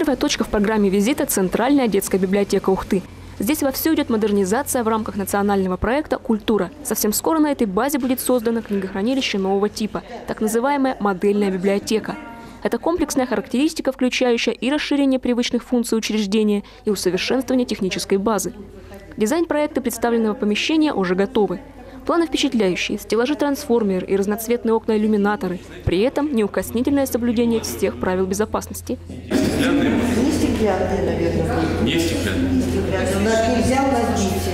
Первая точка в программе визита – Центральная детская библиотека Ухты. Здесь вовсю идет модернизация в рамках национального проекта «Культура». Совсем скоро на этой базе будет создано книгохранилище нового типа, так называемая модельная библиотека. Это комплексная характеристика, включающая и расширение привычных функций учреждения, и усовершенствование технической базы. Дизайн проекта представленного помещения уже готовы. Планы впечатляющие, стеллажи-трансформеры и разноцветные окна-иллюминаторы. При этом неукоснительное соблюдение всех правил безопасности. Не стеклянные, наверное. Не стеклянные. У нас нельзя, у нас дети.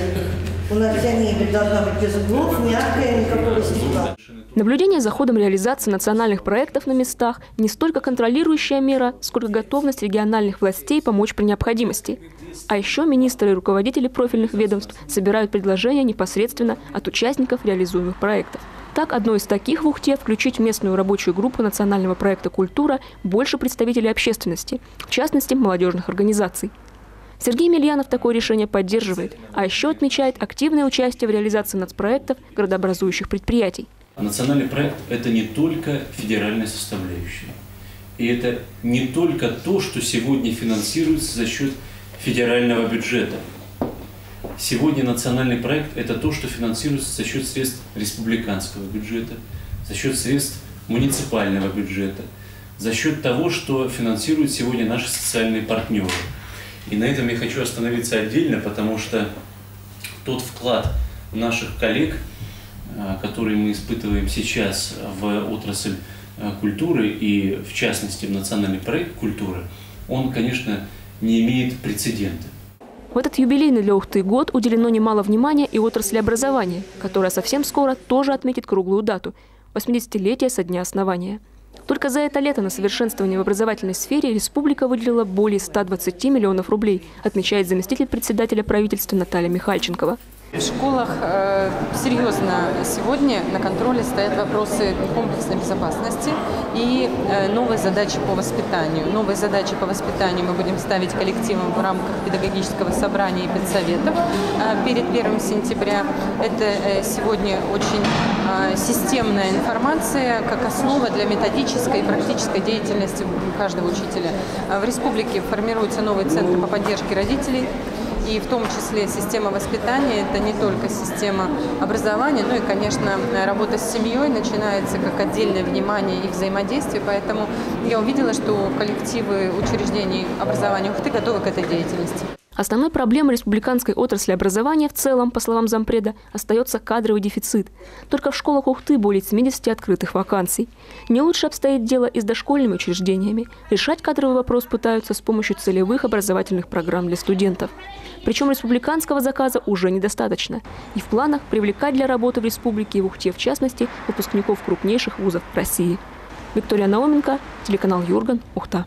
У нас вся мебель должна быть без углов, мягкая, никакого стекла. Наблюдение за ходом реализации национальных проектов на местах – не столько контролирующая мера, сколько готовность региональных властей помочь при необходимости. А еще министры и руководители профильных ведомств собирают предложения непосредственно от участников реализуемых проектов. Так, одно из таких в Ухте – включить в местную рабочую группу национального проекта «Культура» больше представителей общественности, в частности, молодежных организаций. Сергей Емельянов такое решение поддерживает, а еще отмечает активное участие в реализации нацпроектов городообразующих предприятий. Национальный проект – это не только федеральная составляющая. И это не только то, что сегодня финансируется за счет федерального бюджета. Сегодня национальный проект – это то, что финансируется за счет средств республиканского бюджета, за счет средств муниципального бюджета, за счет того, что финансируют сегодня наши социальные партнеры. И на этом я хочу остановиться отдельно, потому что тот вклад наших коллег, который мы испытываем сейчас в отрасль культуры и, в частности, в национальный проект «Культура», он, конечно, не имеет прецедента. В этот юбилейный для Ухты год уделено немало внимания и отрасли образования, которая совсем скоро тоже отметит круглую дату – 80-летие со дня основания. Только за это лето на совершенствование в образовательной сфере республика выделила более 120 миллионов рублей, отмечает заместитель председателя правительства Наталья Михальченкова. В школах серьезно сегодня на контроле стоят вопросы комплексной безопасности и новые задачи по воспитанию. Новые задачи по воспитанию мы будем ставить коллективом в рамках педагогического собрания и педсоветов перед 1 сентября. Это сегодня очень системная информация, как основа для методической и практической деятельности каждого учителя. В республике формируются новые центры по поддержке родителей. И в том числе система воспитания – это не только система образования, но и, конечно, работа с семьей начинается как отдельное внимание и взаимодействие. Поэтому я увидела, что коллективы учреждений образования Ухты готовы к этой деятельности. Основной проблемой республиканской отрасли образования в целом, по словам зампреда, остается кадровый дефицит. Только в школах Ухты более 70 открытых вакансий. Не лучше обстоит дело и с дошкольными учреждениями. Решать кадровый вопрос пытаются с помощью целевых образовательных программ для студентов. Причем республиканского заказа уже недостаточно. И в планах привлекать для работы в республике и в Ухте, в частности, выпускников крупнейших вузов России. Виктория Науменко, телеканал Юрган, Ухта.